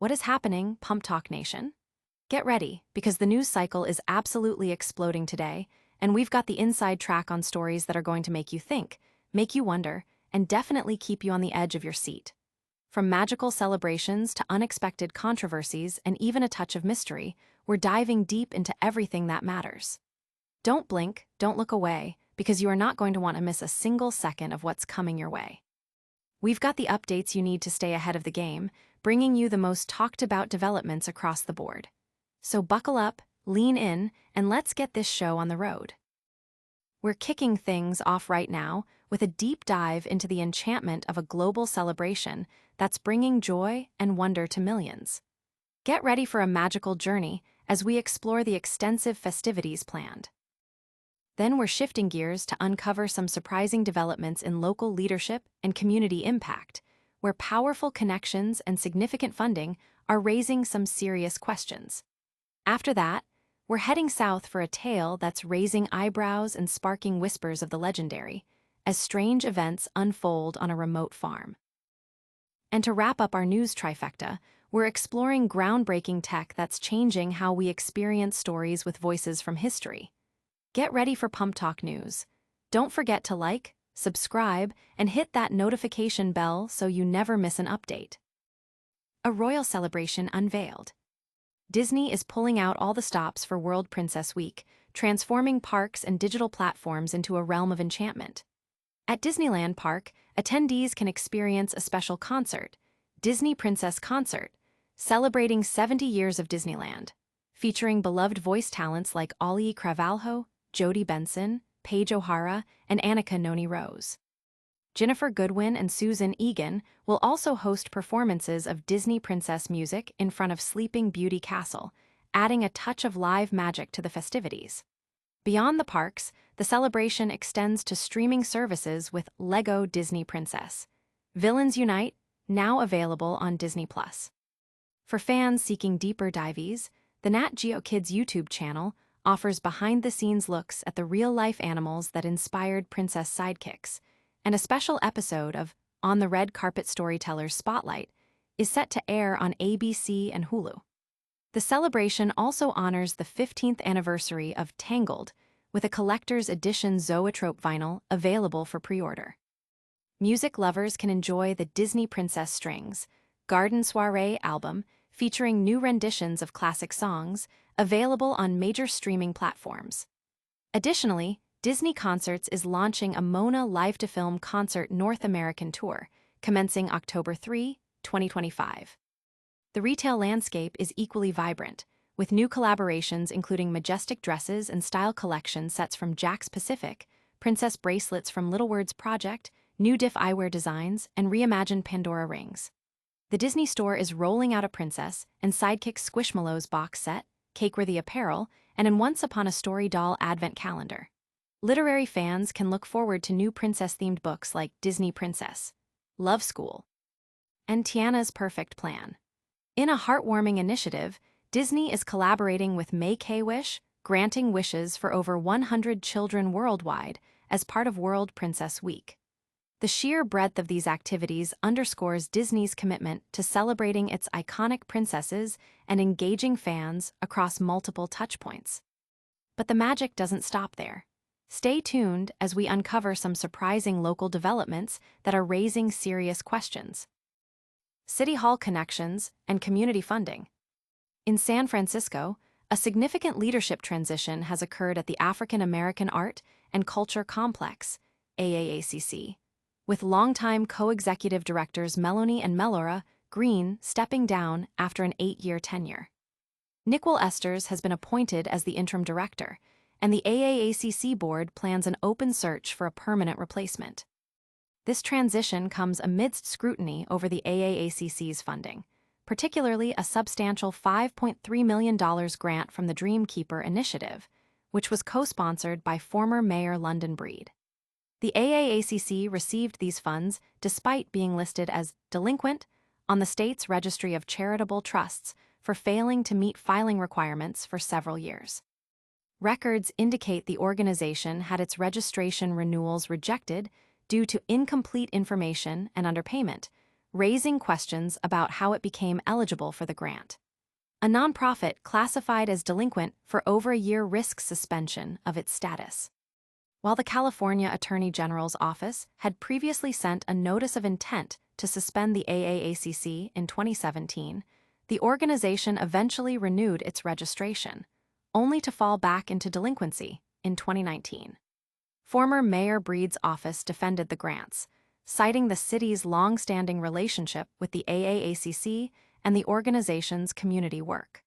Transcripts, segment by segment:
What is happening, Pump Talk Nation? Get ready, because the news cycle is absolutely exploding today, and we've got the inside track on stories that are going to make you think, make you wonder, and definitely keep you on the edge of your seat. From magical celebrations to unexpected controversies and even a touch of mystery, we're diving deep into everything that matters. Don't blink, don't look away, because you are not going to want to miss a single second of what's coming your way. We've got the updates you need to stay ahead of the game, bringing you the most talked about developments across the board. So buckle up, lean in, and let's get this show on the road. We're kicking things off right now with a deep dive into the enchantment of a global celebration that's bringing joy and wonder to millions. Get ready for a magical journey as we explore the extensive festivities planned. Then we're shifting gears to uncover some surprising developments in local leadership and community impact, where powerful connections and significant funding are raising some serious questions. After that, we're heading south for a tale that's raising eyebrows and sparking whispers of the legendary, as strange events unfold on a remote farm. And to wrap up our news trifecta, we're exploring groundbreaking tech that's changing how we experience stories with voices from history. Get ready for Pump Talk News. Don't forget to like, subscribe, and hit that notification bell so you never miss an update. A royal celebration unveiled. Disney is pulling out all the stops for World Princess Week, transforming parks and digital platforms into a realm of enchantment. At Disneyland Park, attendees can experience a special concert, Disney Princess Concert, celebrating 70 years of Disneyland, featuring beloved voice talents like Ollie Cravalho, Jodie Benson, Paige O'Hara, and Annika Noni Rose. Jennifer Goodwin and Susan Egan will also host performances of Disney princess music in front of Sleeping Beauty Castle, adding a touch of live magic to the festivities. Beyond the parks, the celebration extends to streaming services with Lego Disney Princess. Villains Unite, now available on Disney+. For fans seeking deeper dives, the Nat Geo Kids YouTube channel offers behind-the-scenes looks at the real-life animals that inspired princess sidekicks, and a special episode of On the Red Carpet Storytellers Spotlight is set to air on ABC and Hulu. The celebration also honors the 15th anniversary of Tangled, with a collector's edition Zoetrope vinyl available for pre-order. Music lovers can enjoy the Disney Princess Strings Garden Soiree album featuring new renditions of classic songs, available on major streaming platforms. Additionally, Disney Concerts is launching a Mona Live-to-Film concert North American tour, commencing October 3, 2025. The retail landscape is equally vibrant, with new collaborations including majestic dresses and style collection sets from Jack's Pacific, princess bracelets from Little Words Project, new Diff eyewear designs, and reimagined Pandora rings. The Disney Store is rolling out a Princess and Sidekick Squishmallows box set, cake-worthy apparel, and an Once Upon a Story doll advent calendar. Literary fans can look forward to new princess-themed books like Disney Princess, Love School, and Tiana's Perfect Plan. In a heartwarming initiative, Disney is collaborating with Make-A-Wish, granting wishes for over 100 children worldwide as part of World Princess Week. The sheer breadth of these activities underscores Disney's commitment to celebrating its iconic princesses and engaging fans across multiple touchpoints. But the magic doesn't stop there. Stay tuned as we uncover some surprising local developments that are raising serious questions. City Hall connections and community funding. In San Francisco, a significant leadership transition has occurred at the African American Art and Culture Complex, AAACC, with longtime co-executive directors Melanie and Melora Green stepping down after an 8-year tenure. Nicole Esters has been appointed as the interim director, and the AAACC board plans an open search for a permanent replacement. This transition comes amidst scrutiny over the AAACC's funding, particularly a substantial $5.3 million grant from the Dreamkeeper Initiative, which was co-sponsored by former Mayor London Breed. The AAACC received these funds despite being listed as delinquent on the state's Registry of Charitable Trusts for failing to meet filing requirements for several years. Records indicate the organization had its registration renewals rejected due to incomplete information and underpayment, raising questions about how it became eligible for the grant. A nonprofit classified as delinquent for over a year risks suspension of its status. While the California Attorney General's office had previously sent a notice of intent to suspend the AAACC in 2017, the organization eventually renewed its registration, only to fall back into delinquency in 2019. Former Mayor Breed's office defended the grants, citing the city's long-standing relationship with the AAACC and the organization's community work.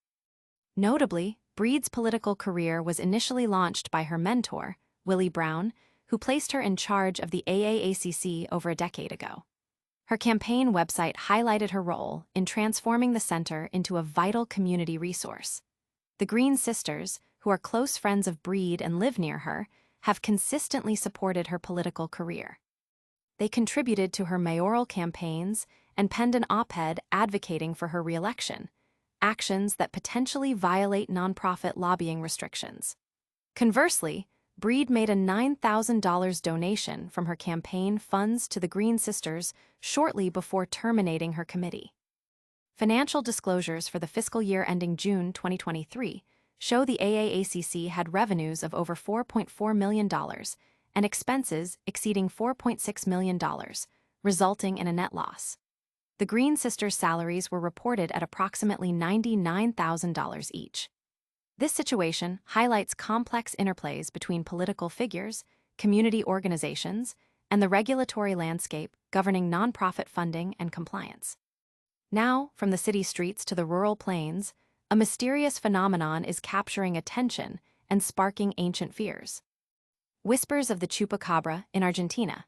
Notably, Breed's political career was initially launched by her mentor, Willie Brown, who placed her in charge of the AAACC over a decade ago. Her campaign website highlighted her role in transforming the center into a vital community resource. The Green Sisters, who are close friends of Breed and live near her, have consistently supported her political career. They contributed to her mayoral campaigns and penned an op-ed advocating for her re-election, actions that potentially violate nonprofit lobbying restrictions. Conversely, Breed made a $9,000 donation from her campaign funds to the Green Sisters shortly before terminating her committee. Financial disclosures for the fiscal year ending June 2023 show the AAACC had revenues of over $4.4 million and expenses exceeding $4.6 million, resulting in a net loss. The Green Sisters' salaries were reported at approximately $99,000 each. This situation highlights complex interplays between political figures, community organizations, and the regulatory landscape governing nonprofit funding and compliance. Now, from the city streets to the rural plains, a mysterious phenomenon is capturing attention and sparking ancient fears. Whispers of the Chupacabra in Argentina.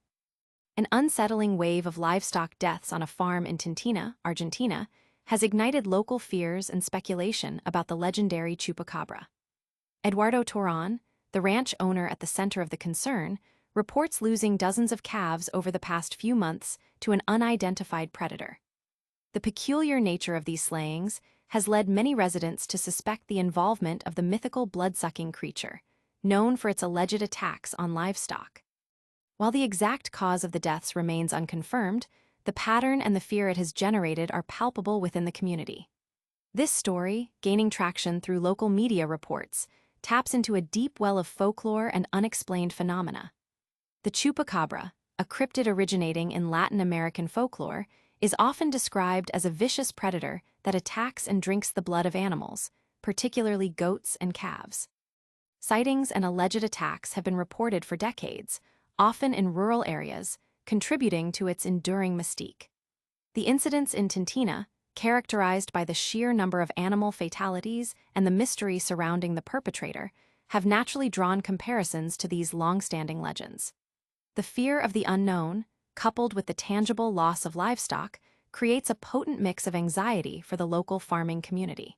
An unsettling wave of livestock deaths on a farm in Tintina, Argentina, has ignited local fears and speculation about the legendary Chupacabra. Eduardo Toron, the ranch owner at the center of the concern, reports losing dozens of calves over the past few months to an unidentified predator. The peculiar nature of these slayings has led many residents to suspect the involvement of the mythical blood-sucking creature, known for its alleged attacks on livestock. While the exact cause of the deaths remains unconfirmed, the pattern and the fear it has generated are palpable within the community. This story, gaining traction through local media reports, taps into a deep well of folklore and unexplained phenomena. The Chupacabra, a cryptid originating in Latin American folklore, is often described as a vicious predator that attacks and drinks the blood of animals, particularly goats and calves. Sightings and alleged attacks have been reported for decades, often in rural areas, contributing to its enduring mystique. The incidents in Tintina, characterized by the sheer number of animal fatalities and the mystery surrounding the perpetrator, have naturally drawn comparisons to these long-standing legends. The fear of the unknown, coupled with the tangible loss of livestock, creates a potent mix of anxiety for the local farming community.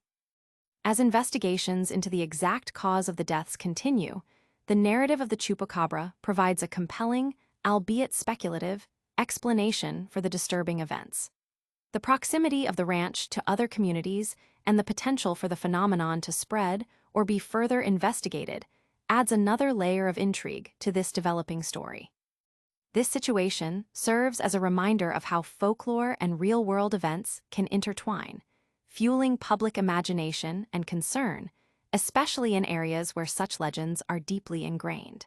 As investigations into the exact cause of the deaths continue, the narrative of the Chupacabra provides a compelling, albeit speculative, explanation for the disturbing events. The proximity of the ranch to other communities and the potential for the phenomenon to spread or be further investigated adds another layer of intrigue to this developing story. This situation serves as a reminder of how folklore and real-world events can intertwine, fueling public imagination and concern, especially in areas where such legends are deeply ingrained.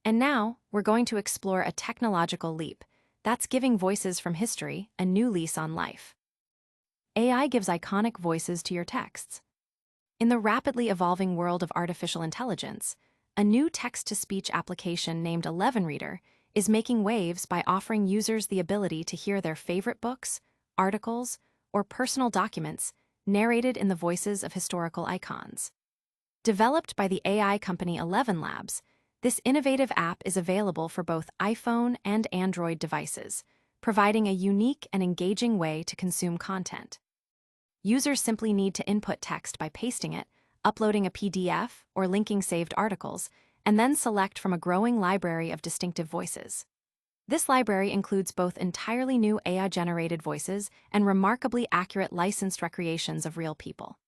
And now, we're going to explore a technological leap that's giving voices from history a new lease on life. AI gives iconic voices to your texts. In the rapidly evolving world of artificial intelligence, a new text-to-speech application named ElevenReader is making waves by offering users the ability to hear their favorite books, articles, or personal documents narrated in the voices of historical icons. Developed by the AI company ElevenLabs, this innovative app is available for both iPhone and Android devices, providing a unique and engaging way to consume content. Users simply need to input text by pasting it, uploading a PDF, or linking saved articles, and then select from a growing library of distinctive voices. This library includes both entirely new AI-generated voices and remarkably accurate licensed recreations of real people.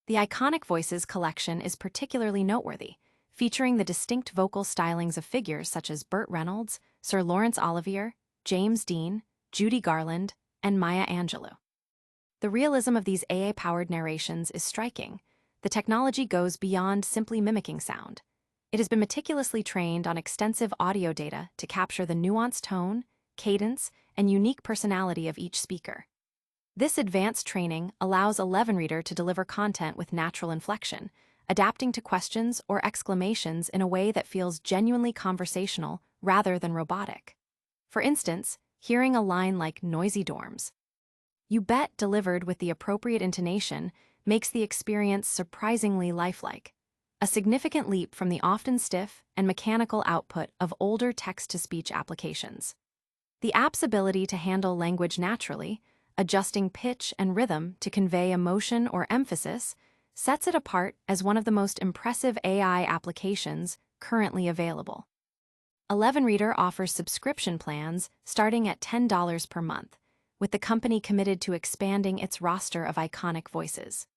The Iconic Voices collection is particularly noteworthy, featuring the distinct vocal stylings of figures such as Burt Reynolds, Sir Laurence Olivier, James Dean, Judy Garland, and Maya Angelou. The realism of these AI-powered narrations is striking. The technology goes beyond simply mimicking sound. It has been meticulously trained on extensive audio data to capture the nuanced tone, cadence, and unique personality of each speaker. This advanced training allows ElevenReader to deliver content with natural inflection, adapting to questions or exclamations in a way that feels genuinely conversational rather than robotic. For instance, hearing a line like "noisy dorms," "you bet" delivered with the appropriate intonation makes the experience surprisingly lifelike, a significant leap from the often stiff and mechanical output of older text-to-speech applications. The app's ability to handle language naturally, adjusting pitch and rhythm to convey emotion or emphasis, sets it apart as one of the most impressive AI applications currently available. ElevenReader offers subscription plans starting at $10 per month, with the company committed to expanding its roster of iconic voices.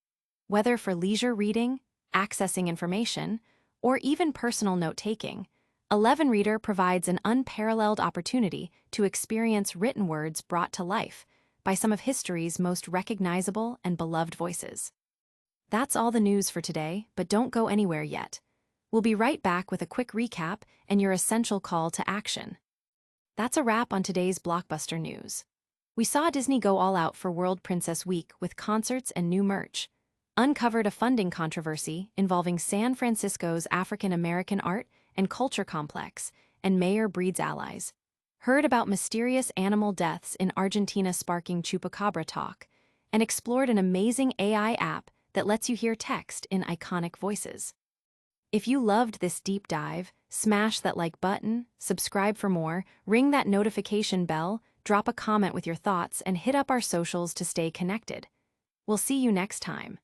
Whether for leisure reading, accessing information, or even personal note-taking, ElevenReader provides an unparalleled opportunity to experience written words brought to life by some of history's most recognizable and beloved voices. That's all the news for today, but don't go anywhere yet. We'll be right back with a quick recap and your essential call to action. That's a wrap on today's blockbuster news. We saw Disney go all out for World Princess Week with concerts and new merch, uncovered a funding controversy involving San Francisco's African American art and culture complex and Mayor Breed's allies, heard about mysterious animal deaths in Argentina sparking Chupacabra talk, and explored an amazing AI app that lets you hear text in iconic voices. If you loved this deep dive, smash that like button, subscribe for more, ring that notification bell, drop a comment with your thoughts, and hit up our socials to stay connected. We'll see you next time.